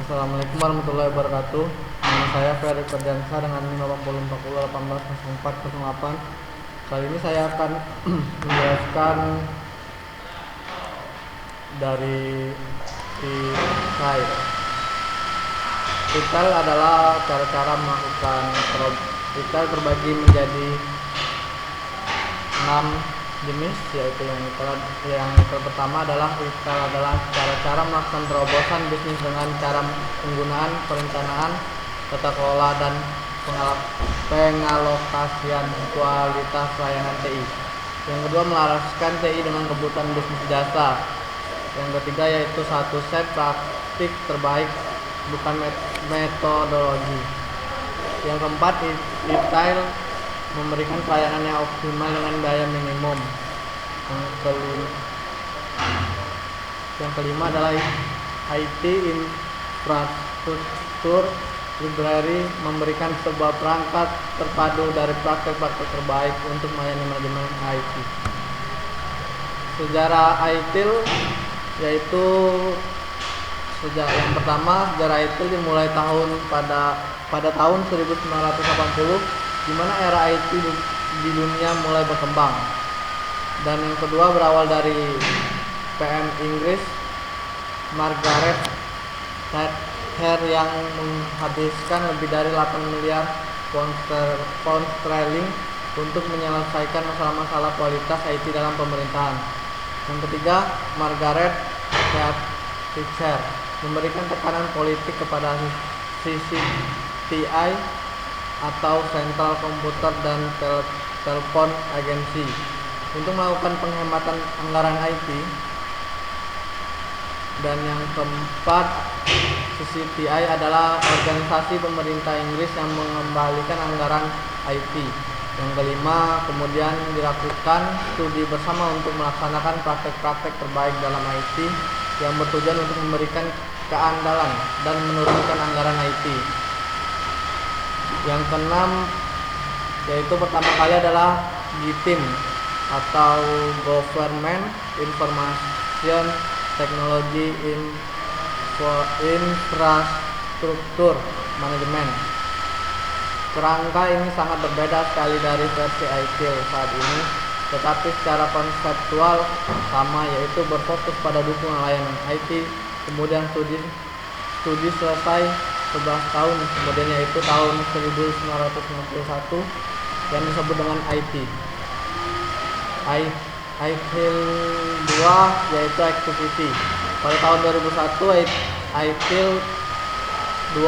Assalamualaikum warahmatullahi wabarakatuh. Nama saya Ferry Ferdiansa dengan NIM 8040180408. Kali ini saya akan menjelaskan dari retail. Retail adalah cara-cara melakukan retail terbagi menjadi 6 jenis, yaitu yang pertama adalah retail adalah cara-cara melakukan terobosan bisnis dengan cara penggunaan perencanaan, tata kelola, dan pengalokasian kualitas layanan TI. Yang kedua, melaraskan TI dengan kebutuhan bisnis jasa. Yang ketiga yaitu satu set praktik terbaik, bukan metodologi. Yang keempat, retail memberikan pelayanan yang optimal dengan biaya minimum. Yang kelima adalah IT infrastruktur. Library memberikan sebuah perangkat terpadu dari praktek-praktek terbaik untuk melayani manajemen IT. Sejarah ITIL yaitu yang pertama, sejarah ITIL dimulai pada tahun 1980, di mana era IT di dunia mulai berkembang. Dan yang kedua berawal dari PM Inggris Margaret Thatcher yang menghabiskan lebih dari 8 miliar pound sterling untuk menyelesaikan masalah-masalah kualitas IT dalam pemerintahan. Yang ketiga, Margaret Thatcher memberikan tekanan politik kepada CCTI atau Central Computer dan Telepon Agency untuk melakukan penghematan anggaran IT. Dan yang keempat, CCTI adalah organisasi pemerintah Inggris yang mengembalikan anggaran IT. Yang kelima, kemudian dilakukan studi bersama untuk melaksanakan praktek-praktek terbaik dalam IT yang bertujuan untuk memberikan keandalan dan menurunkan anggaran IT. Yang keenam, yaitu pertama kali adalah GITIM atau Government Information Technology Infrastructure Management. Kerangka ini sangat berbeda sekali dari versi ITIL saat ini, tetapi secara konseptual sama, yaitu berfokus pada dukungan layanan IT. Kemudian studi selesai 11 tahun kemudian, yaitu tahun 1991, yang disebut dengan ITIL 2 yaitu Activity. Pada tahun 2001 ITIL 2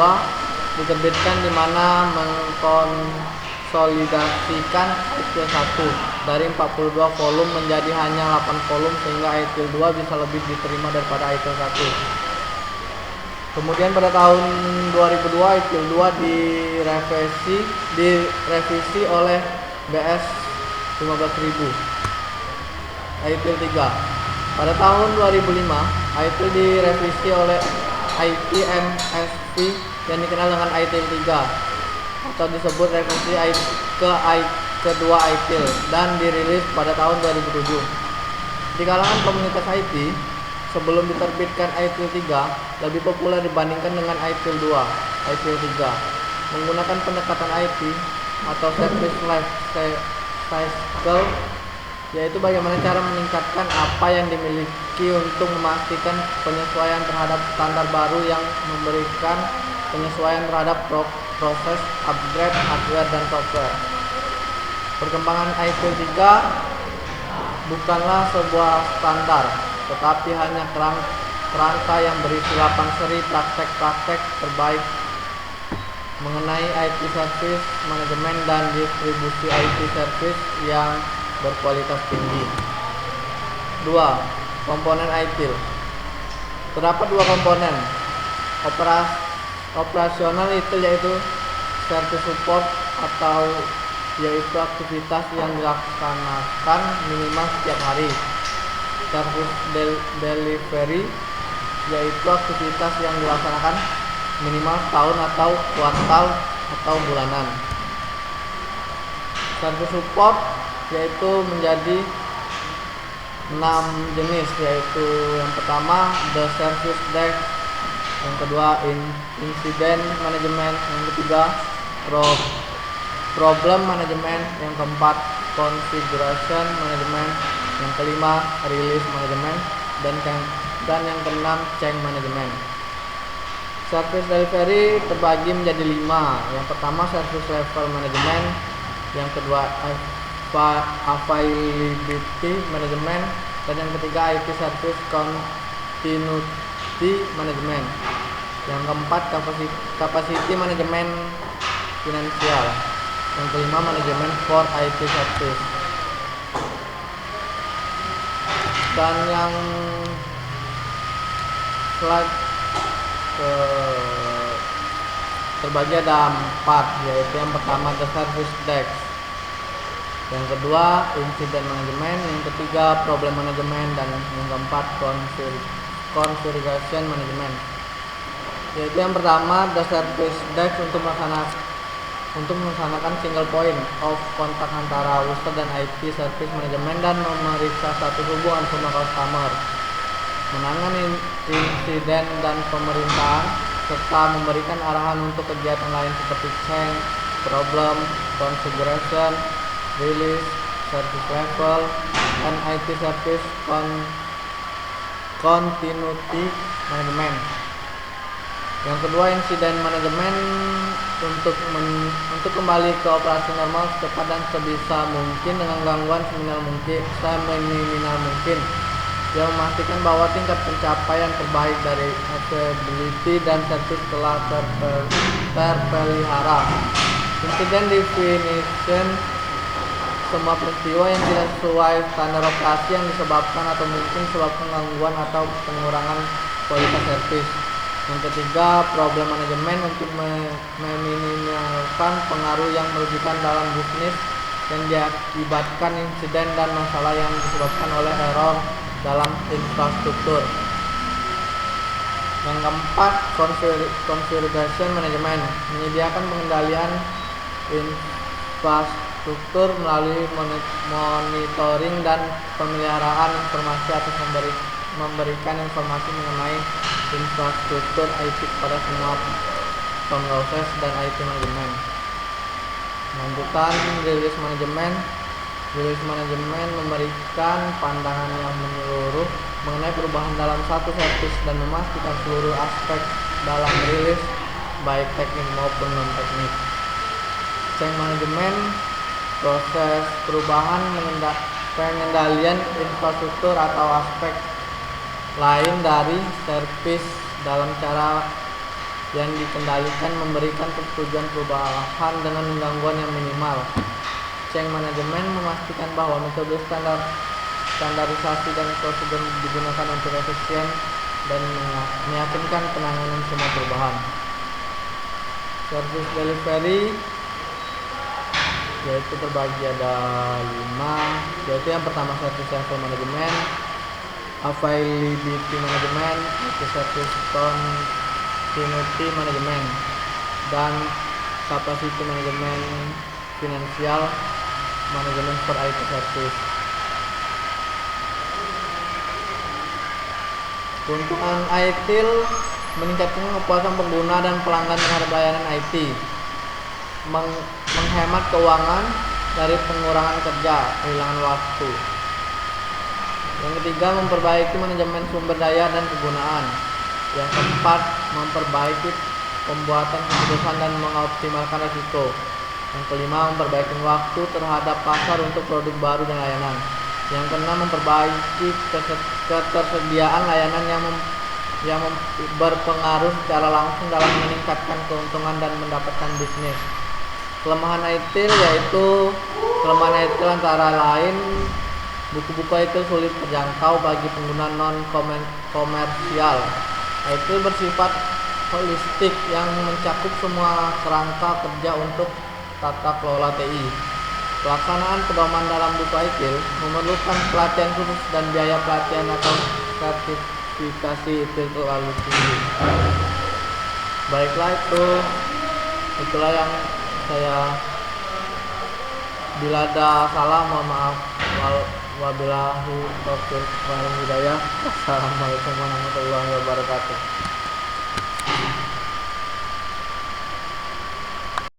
diterbitkan, di mana mengkonsolidasikan ITIL 1 dari 42 volume menjadi hanya 8 volume, sehingga ITIL 2 bisa lebih diterima daripada ITIL 1. Kemudian pada tahun 2002 ITIL 2 direvisi oleh BS 15000. ITIL 3. Pada tahun 2005 ITIL direvisi oleh ITMSP yang dikenal dengan ITIL 3 atau disebut revisi kedua ITIL dan dirilis pada tahun 2007. Di kalangan komunitas IT, sebelum diterbitkan ITIL 3 lebih populer dibandingkan dengan ITIL 2. ITIL 3 menggunakan pendekatan IT atau Service Life Cycle, yaitu bagaimana cara meningkatkan apa yang dimiliki untuk memastikan penyesuaian terhadap standar baru yang memberikan penyesuaian terhadap proses upgrade hardware dan software. Perkembangan ITIL 3 bukanlah sebuah standar, tetapi hanya kerangka yang berisi 8 seri praktek-praktek terbaik mengenai IT service, manajemen, dan distribusi IT service yang berkualitas tinggi. 2. Komponen ITIL. Terdapat 2 komponen operasional ITIL, yaitu service support atau yaitu aktivitas yang dilaksanakan minimal setiap hari. Service delivery yaitu aktivitas yang dilaksanakan minimal setahun atau kuartal atau bulanan. Service support yaitu menjadi 6 jenis, yaitu yang pertama the service desk yang kedua incident management, yang ketiga problem management, yang keempat configuration management, yang kelima release management, dan yang keenam change management. Service delivery terbagi menjadi 5. Yang pertama service level management, yang kedua availability management, dan yang ketiga IT service continuity management. Yang keempat capacity management finansial. Yang kelima manajemen for IT service. Dan yang slide terbagi ada 4, yaitu yang pertama the service desk, yang kedua incident management, yang ketiga problem management, dan yang keempat configuration management. Yaitu yang pertama the service desk untuk melaksanakan single point of contact antara user dan IT service management dan memeriksa status hubungan semua customer, menangani insiden dan pemerintahan, serta memberikan arahan untuk kegiatan lain seperti change, problem, configuration, release, service level, dan IT service continuity management. Yang kedua insiden management untuk kembali ke operasi normal secepat dan sebisa mungkin dengan gangguan seminimal mungkin, yang memastikan bahwa tingkat pencapaian terbaik dari availability dan service telah terpelihara. Incident definition semua peristiwa yang tidak sesuai standar operasi yang disebabkan atau mungkin disebabkan gangguan atau pengurangan kualitas service. Yang ketiga problem management untuk meminimalkan pengaruh yang merugikan dalam bisnis yang diakibatkan insiden dan masalah yang disebabkan oleh error dalam infrastruktur. Yang keempat configuration management menyediakan pengendalian infrastruktur melalui monitoring dan pemeliharaan informasi atau memberikan informasi mengenai infrastruktur IT kepada semua pemroses dan IT management. Lanjutan release management. Release management memberikan pandangan yang menyeluruh mengenai perubahan dalam satu service dan memastikan seluruh aspek dalam rilis, baik teknik maupun non-teknik. Change management, proses perubahan pengendalian infrastruktur atau aspek lain dari service dalam cara yang dikendalikan memberikan persetujuan perubahan dengan gangguan yang minimal. Change management memastikan bahwa metode standarisasi dan prosedur digunakan untuk efisien dan meyakinkan penanganan semua perubahan. Service delivery yaitu terbagi ada 5, yaitu yang pertama service level management, availability management, service continuity management, dan capacity management finansial, manajemen for IT service. Keuntungan ITIL meningkatkan kepuasan pengguna dan pelanggan terhadap layanan IT, menghemat keuangan dari pengurangan kerja, kehilangan waktu. Yang ketiga, memperbaiki manajemen sumber daya dan kegunaan. Yang keempat, memperbaiki pembuatan keputusan dan mengoptimalkan risiko. Yang kelima, memperbaiki waktu terhadap pasar untuk produk baru dan layanan. Yang keenam, memperbaiki ketersediaan layanan yang berpengaruh secara langsung dalam meningkatkan keuntungan dan mendapatkan bisnis. Kelemahan ITIL yaitu kelemahan ITIL antara lain buku-buku ITIL sulit terjangkau bagi pengguna non-komersial. ITIL bersifat holistik yang mencakup semua kerangka kerja untuk tata kelola TI. Pelaksanaan pedoman dalam buku ITIL memerlukan pelatihan khusus dan biaya pelatihan atau sertifikasi ITIL terlalu tinggi. Baiklah, itulah yang saya, bila ada salah mohon maaf. Wabillahi taufiq wal hidayah. Assalamualaikum warahmatullahi wabarakatuh.